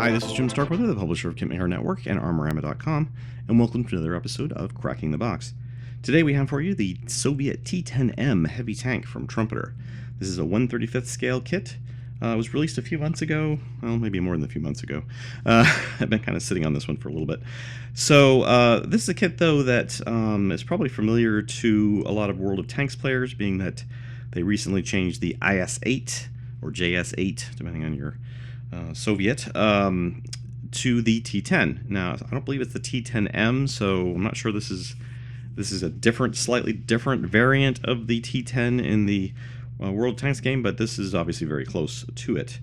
Hi, this is Jim Starkweather, the publisher of KitMaker Network and Armorama.com, and welcome to another episode of Cracking the Box. Today we have for you the Soviet T-10M heavy tank from Trumpeter. This is a 1/35th scale kit. It was released a few months ago, well, maybe more than a few months ago. I've been kind of sitting on this one for a little bit. So this is a kit, though, that is probably familiar to a lot of World of Tanks players, being that they recently changed the IS-8 or JS-8, depending on your Soviet, to the T-10. Now, I don't believe it's the T-10M, so I'm not sure this is a slightly different variant of the T-10 in the World of Tanks game, but this is obviously very close to it.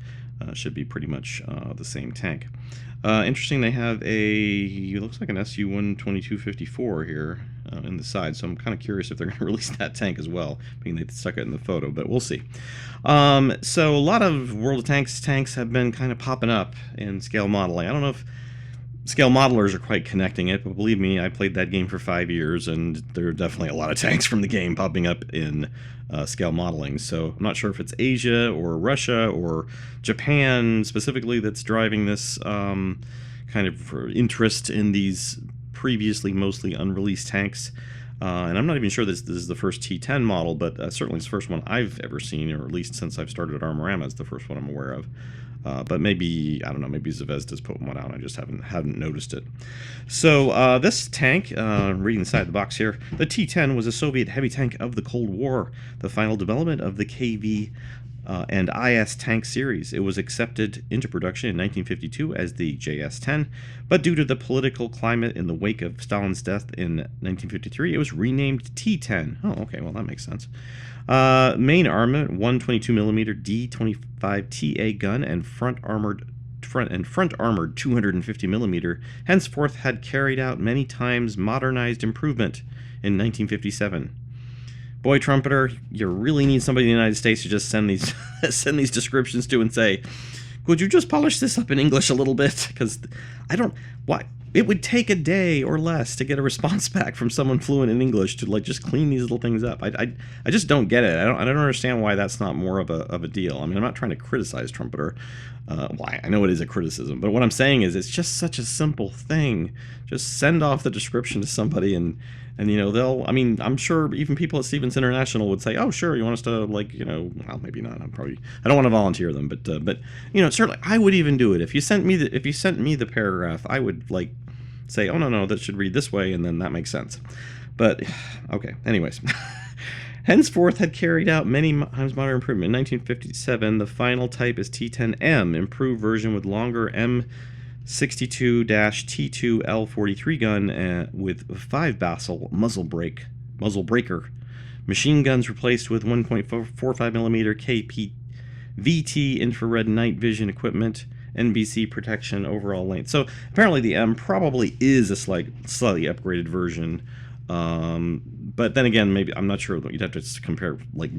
Should be pretty much the same tank. Interesting, they have it looks like an SU-122-54 here in the side, so I'm kind of curious if they're going to release that tank as well, being they stuck it in the photo, but we'll see. So a lot of World of tanks have been kind of popping up in scale modeling. I don't know if scale modelers are quite connecting it, but believe me, I played that game for 5 years, and there are definitely a lot of tanks from the game popping up in scale modeling. So I'm not sure if it's Asia or Russia or Japan specifically that's driving this kind of interest in these previously mostly unreleased tanks. And I'm not even sure this is the first T-10 model, but certainly it's the first one I've ever seen, or at least since I've started at Armorama, it's the first one I'm aware of. But maybe, I don't know, maybe Zvezda's putting one out, I just haven't noticed it. So this tank, reading inside the box here, the T-10 was a Soviet heavy tank of the Cold War, the final development of the KV and IS tank series. It was accepted into production in 1952 as the JS-10, but due to the political climate in the wake of Stalin's death in 1953, it was renamed T-10. Oh, okay, well that makes sense. Main armament: 122mm D25TA gun and front armored 250mm. Henceforth had carried out many times modernized improvement in 1957. Boy, Trumpeter, you really need somebody in the United States to just send these send these descriptions to and say, could you just polish this up in English a little bit? Because it would take a day or less to get a response back from someone fluent in English to just clean these little things up. I just don't get it. I don't understand why that's not more of a deal. I mean, I'm not trying to criticize Trumpeter. I know it is a criticism, but what I'm saying is it's just such a simple thing. Just send off the description to somebody and they'll, I mean, I'm sure even people at Stevens International would say, oh, sure, you want us to, well, maybe not. I don't want to volunteer them, but certainly I would even do it. If you sent me the paragraph, I would, say, oh, no, that should read this way, and then that makes sense. But, okay, anyways. Henceforth had carried out many times modern improvement. In 1957, the final type is T-10M, improved version with longer M62-T2L43 gun with 5-barrel muzzle breaker. Machine guns replaced with 1.45mm KPVT infrared night vision equipment. NBC protection, overall length. So apparently the M probably is a slightly upgraded version. But then again, maybe, I'm not sure. You'd have to compare,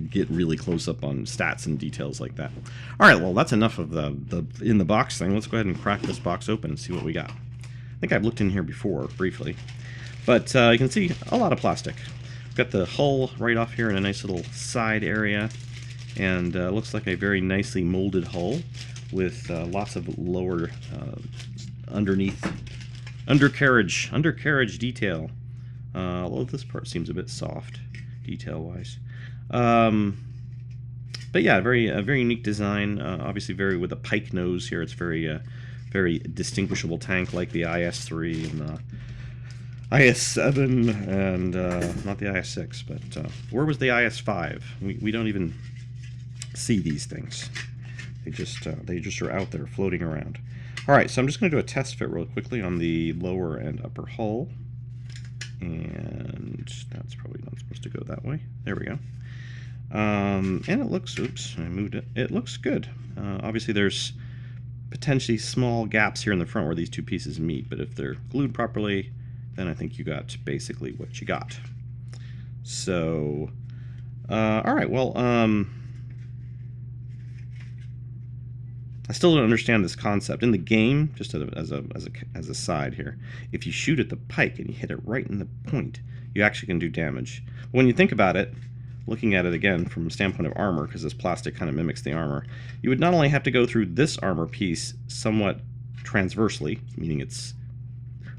get really close up on stats and details like that. All right, well, that's enough of the in the box thing. Let's go ahead and crack this box open and see what we got. I think I've looked in here before, briefly. But you can see a lot of plastic. We've got the hull right off here in a nice little side area. And looks like a very nicely molded hull with lots of lower undercarriage detail. Although this part seems a bit soft, detail-wise. But yeah, a very unique design. Obviously, with a pike nose here. It's very distinguishable tank, like the IS-3 and the IS-7, and not the IS-6. But where was the IS-5? We don't even see these things. They just are out there floating around. All right, so I'm just going to do a test fit real quickly on the lower and upper hull. And that's probably not supposed to go that way. There we go. And it looks, oops, I moved it. It looks good. Obviously, there's potentially small gaps here in the front where these two pieces meet, but if they're glued properly, then I think you got basically what you got. So, all right, well, I still don't understand this concept. In the game, just as a side here, if you shoot at the pike and you hit it right in the point, you actually can do damage. When you think about it, looking at it again from a standpoint of armor, because this plastic kind of mimics the armor, you would not only have to go through this armor piece somewhat transversely, meaning it's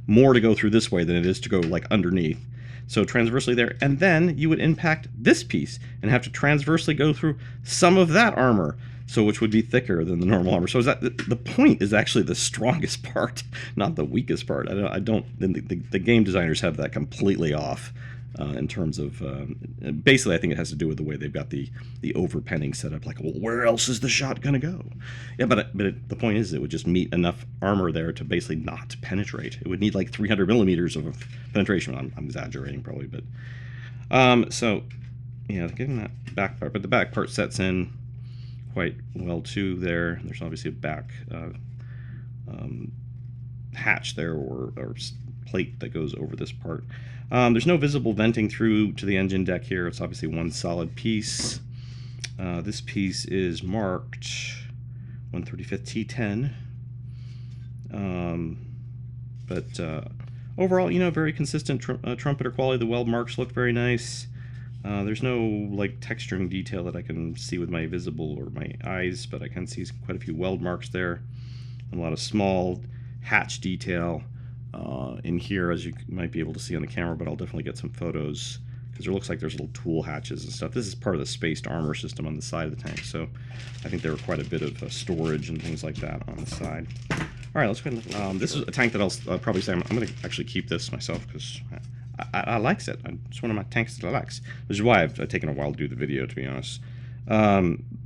more to go through this way than it is to go like underneath. So transversely there, and then you would impact this piece and have to transversely go through some of that armor, so which would be thicker than the normal armor. So is that the point is actually the strongest part, not the weakest part. I don't the game designers have that completely off. In terms of basically, I think it has to do with the way they've got the overpenning set up. Like, well, where else is the shot gonna go? Yeah, but the point is, it would just meet enough armor there to basically not penetrate. It would need like 300 millimeters of penetration. I'm exaggerating probably, but so yeah, getting that back part, but the back part sets in quite well too. There's obviously a back hatch there or plate that goes over this part. There's no visible venting through to the engine deck here. It's obviously one solid piece. This piece is marked 135th T-10. But overall, you know, very consistent trumpeter quality. The weld marks look very nice. There's no like texturing detail that I can see with my visible or my eyes, but I can see quite a few weld marks there. And a lot of small hatch detail in here, as you might be able to see on the camera, but I'll definitely get some photos because it looks like there's little tool hatches and stuff. This is part of the spaced armor system on the side of the tank, so I think there were quite a bit of storage and things like that on the side. All right, let's go ahead and this is a tank that I'll probably say I'm going to actually keep this myself because I likes it. It's one of my tanks that I likes, which is why I've taken a while to do the video, to be honest.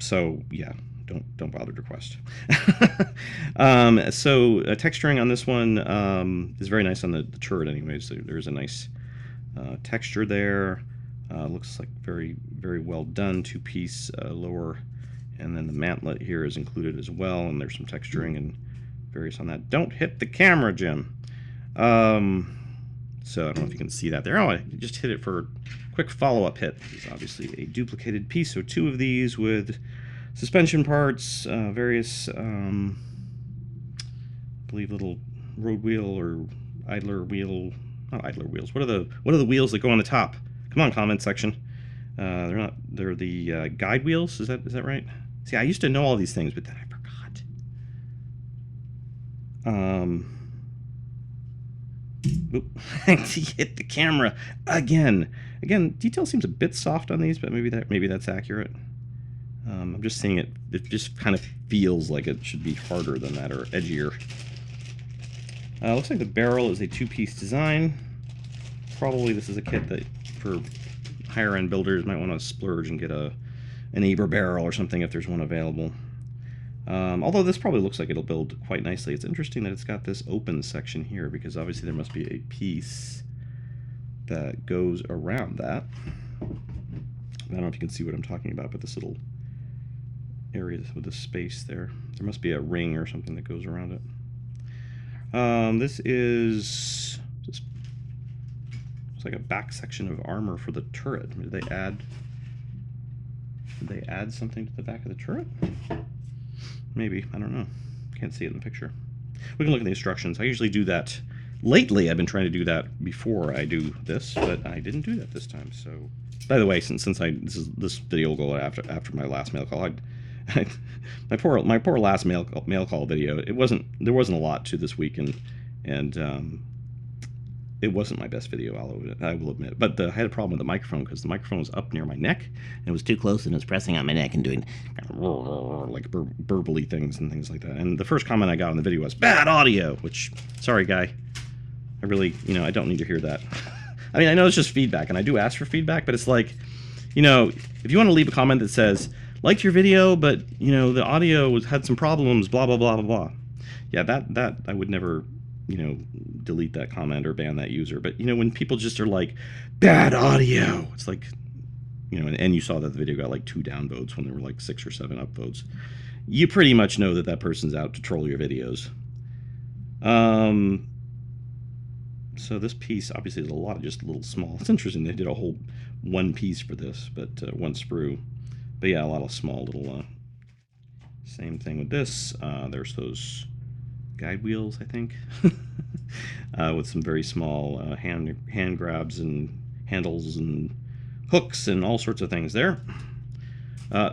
So yeah. Don't bother to request. So texturing on this one is very nice on the turret anyway. So there's a nice texture there. Looks like very well done. Two-piece lower, and then the mantlet here is included as well. And there's some texturing and various on that. Don't hit the camera, Jim. So I don't know if you can see that there. Oh, I just hit it for a quick follow-up hit. This is obviously a duplicated piece. So two of these with suspension parts, various, I believe, little road wheel or idler wheel. Not idler wheels. What are the wheels that go on the top? Come on, comment section. They're not. They're the guide wheels. Is that right? See, I used to know all these things, but then I forgot. Oop, hit the camera again. Again, detail seems a bit soft on these, but maybe that's accurate. I'm just seeing it. It just kind of feels like it should be harder than that or edgier. Looks like the barrel is a two-piece design. Probably this is a kit that for higher-end builders might want to splurge and get an Aber barrel or something if there's one available. Although this probably looks like it'll build quite nicely. It's interesting that it's got this open section here because obviously there must be a piece that goes around that. I don't know if you can see what I'm talking about, but this little area with the space there. There must be a ring or something that goes around it. This is just it's like a back section of armor for the turret. Did they add something to the back of the turret? Maybe, I don't know. Can't see it in the picture. We can look at the instructions. I usually do that. Lately, I've been trying to do that before I do this, but I didn't do that this time. So, by the way, since this video will go after my last mail call, my poor last mail call video. There wasn't a lot to this week, and it wasn't my best video. I will admit. But I had a problem with the microphone because the microphone was up near my neck, and it was too close, and it was pressing on my neck and doing like burbly things and things like that. And the first comment I got on the video was bad audio. Which, sorry, guy. I really, I don't need to hear that. I mean, I know it's just feedback, and I do ask for feedback, but it's like, if you want to leave a comment that says, liked your video, but, the audio had some problems, blah, blah, blah, blah, blah. Yeah, that I would never, delete that comment or ban that user. But, when people just are like, bad audio, it's like, and you saw that the video got like 2 downvotes when there were like 6 or 7 upvotes. You pretty much know that person's out to troll your videos. So this piece obviously is a lot of just little small. It's interesting they did a whole one piece for this, but one sprue. But yeah, a lot of small little. Same thing with this. There's those guide wheels, I think, with some very small hand grabs and handles and hooks and all sorts of things there.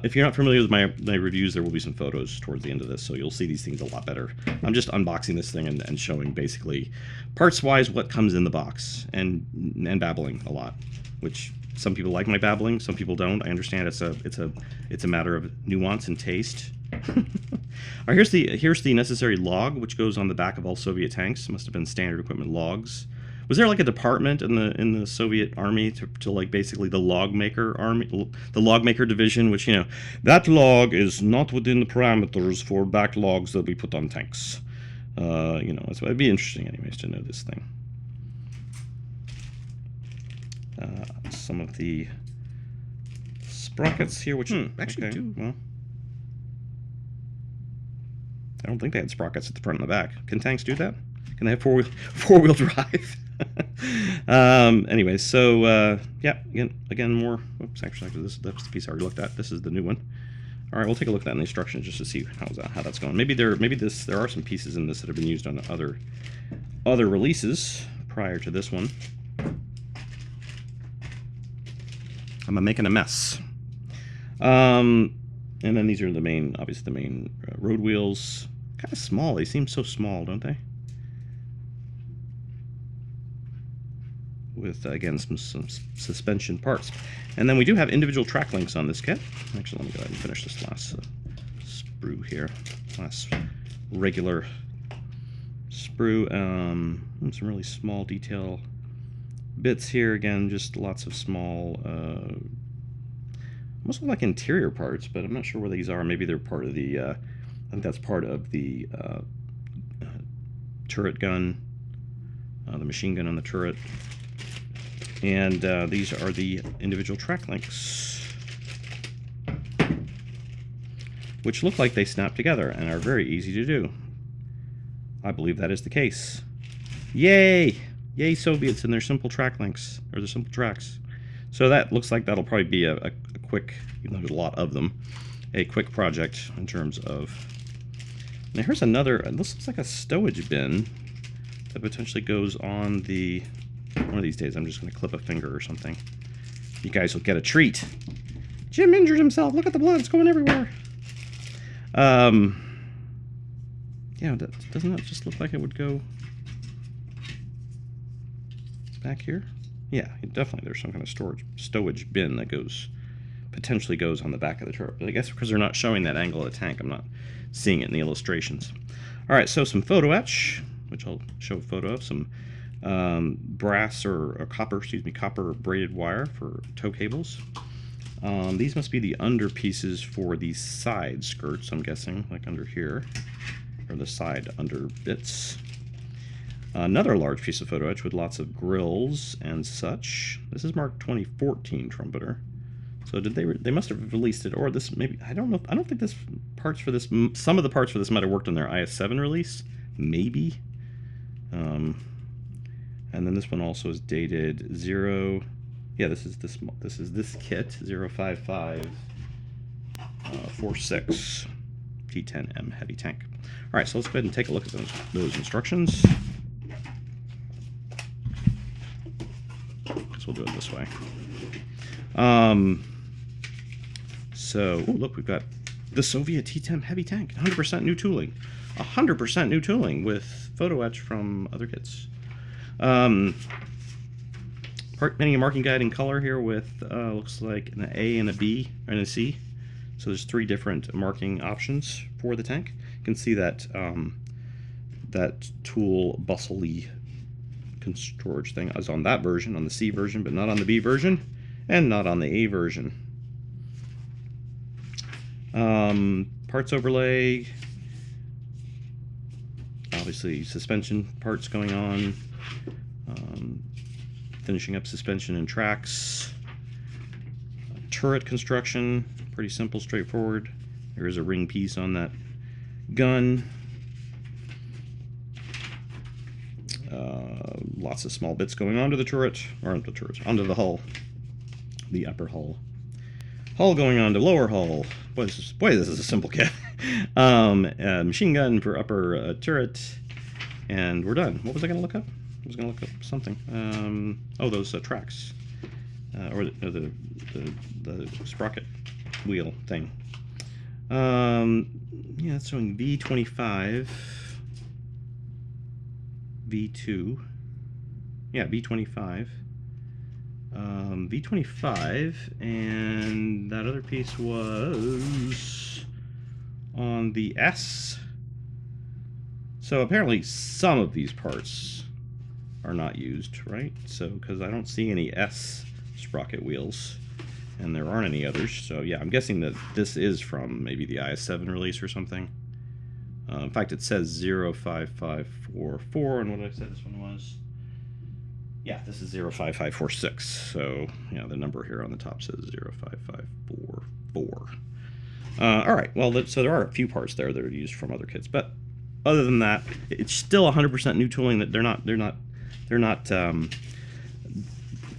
If you're not familiar with my reviews, there will be some photos towards the end of this, so you'll see these things a lot better. I'm just unboxing this thing and showing basically parts-wise what comes in the box, and babbling a lot, which some people like my babbling, some people don't. I understand it's a matter of nuance and taste. All right, here's the necessary log, which goes on the back of all Soviet tanks. Must have been standard equipment logs. Was there like a department in the Soviet army to like basically the log maker army, the log maker division, which, you know, that log is not within the parameters for backlogs that we put on tanks. You know, so it'd be interesting anyways to know this thing. Some of the sprockets here, which actually do well. I don't think they had sprockets at the front and the back. Can tanks do that? Can they have four-wheel drive? Anyway, so yeah, again more. Oops, actually, that's the piece I already looked at. This is the new one. All right, we'll take a look at that in the instructions just to see how that's going. Maybe there are some pieces in this that have been used on other releases prior to this one. I'm making a mess. And then these are obviously the main road wheels. Kind of small. They seem so small, don't they? With, again, some suspension parts. And then we do have individual track links on this kit. Actually, let me go ahead and finish this last sprue here. Last regular sprue. Some really small detail bits here. Again, just lots of small, almost like interior parts, but I'm not sure where these are. Maybe they're part of the, I think that's part of the turret gun, the machine gun on the turret. And these are the individual track links, which look like they snap together and are very easy to do. I believe that is the case. Yay! Yay, Soviets and their simple track links, or their simple tracks. So that looks like that'll probably be a quick, even though there's a lot of them, a quick project in terms of... Now here's another, this looks like a stowage bin that potentially goes on the... One of these days I'm just going to clip a finger or something. You guys will get a treat. Jim injured himself. Look at the blood. It's going everywhere. Yeah, doesn't that just look like it would go back here? Yeah, definitely there's some kind of stowage bin that potentially goes on the back of the turret. But I guess because they're not showing that angle of the tank, I'm not seeing it in the illustrations. All right, so some photo etch, which I'll show a photo of, some brass or copper braided wire for tow cables. These must be the under pieces for the side skirts, I'm guessing, like under here, or the side under bits. Another large piece of photo etch with lots of grills and such. This is marked 2014 Trumpeter. So did they must have released it, or this maybe, I don't know. I don't think this parts for this, some of the parts for this might have worked on their IS-7 release, maybe. And then this one also is dated 0. Yeah, this is this kit 05546 T-10M heavy tank. All right, so let's go ahead and take a look at those instructions. Guess we'll do it this way. So, oh, look, we've got the Soviet T-10M heavy tank, 100% new tooling, 100% new tooling with photo etch from other kits. Painting a marking guide in color here with looks like an A and a B and a C. So there's 3 different marking options for the tank. You can see that that tool bustly storage thing is on that version, on the C version, but not on the B version, and not on the A version. Parts overlay, obviously suspension parts going on, finishing up suspension and tracks, turret construction, pretty simple, straightforward. There is a ring piece on that gun. Lots of small bits going onto the turret, or onto the turret, onto the hull, the upper hull. Hull going on to lower hull. Boy, this is a simple kit. Machine gun for upper turret, and we're done. What was I going to look up? I was going to look up something. Oh, those tracks, or the sprocket wheel thing. Yeah, it's showing V25, V2. Yeah, V25. V25, and that other piece was on the S. So apparently some of these parts are not used, right? So, because I don't see any S sprocket wheels, and there aren't any others. So yeah, I'm guessing that this is from maybe the IS7 release or something. In fact, it says 05544, and what did I say this one was? Yeah, this is 05546. So yeah, the number here on the top says 05544. All right, well, so there are a few parts there that are used from other kits, but other than that, it's still 100% new tooling. That they're not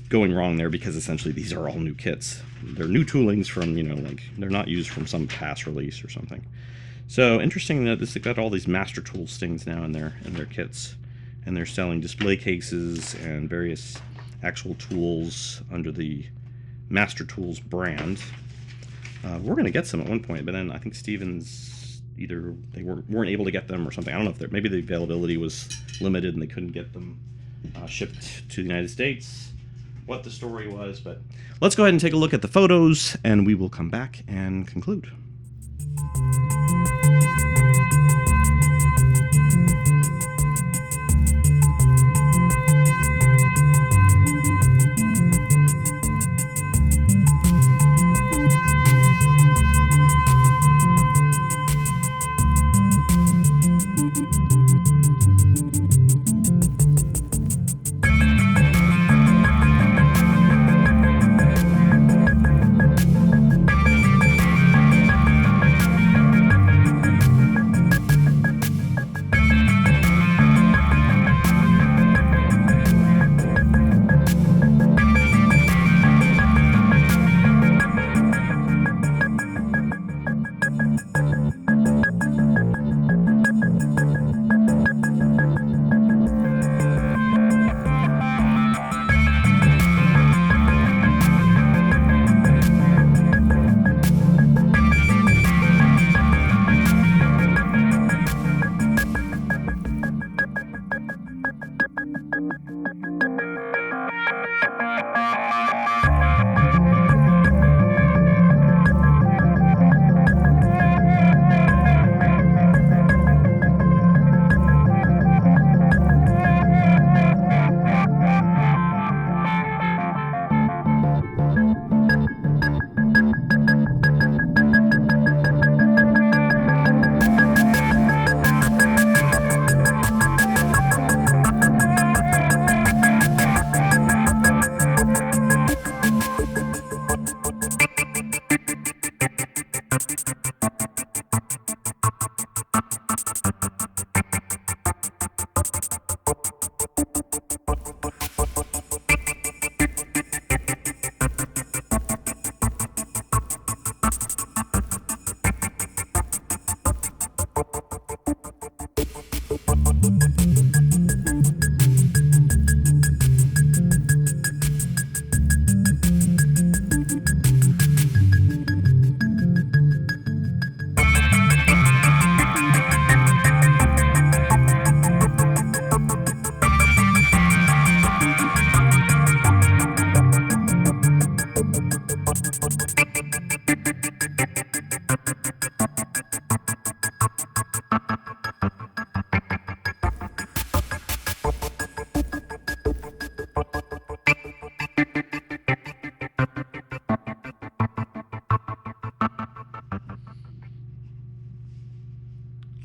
going wrong there, because essentially these are all new kits. They're new toolings from, you know, like they're not used from some past release or something. So interesting that this got all these Master Tools things now in their kits, and they're selling display cases and various actual tools under the Master Tools brand. We're going to get some at one point, but then I think Stevens either they weren't able to get them or something. I don't know if maybe the availability was limited and they couldn't get them shipped to the United States. What the story was, but let's go ahead and take a look at the photos, and we will come back and conclude.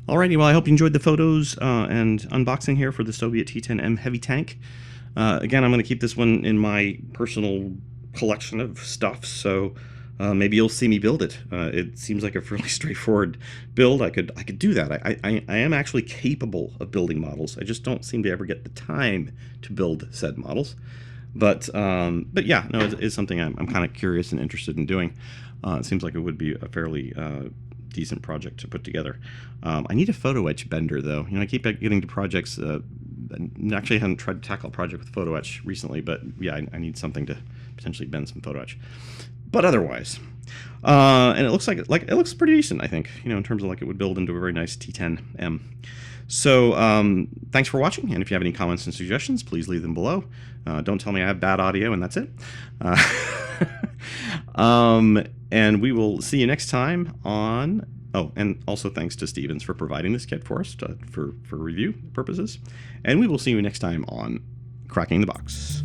Alrighty, well, I hope you enjoyed the photos and unboxing here for the Soviet T-10M heavy tank. Again, I'm going to keep this one in my personal collection of stuff, so maybe you'll see me build it. It seems like a fairly straightforward build. I could do that. I am actually capable of building models. I just don't seem to ever get the time to build said models. But yeah, no, it's something I'm kind of curious and interested in doing. It seems like it would be a fairly decent project to put together. I need a photo etch bender, though. You know, I keep getting to projects. Actually, I haven't tried to tackle a project with photo etch recently, but yeah, I need something to potentially bend some photo etch. But otherwise, And it looks like it looks pretty decent, I think, in terms of like it would build into a very nice T-10M. So thanks for watching, and if you have any comments and suggestions, please leave them below. Don't tell me I have bad audio and that's it. And we will see you next time on... Oh, and also thanks to Stevens for providing this kit for us for review purposes. And we will see you next time on Cracking the Box.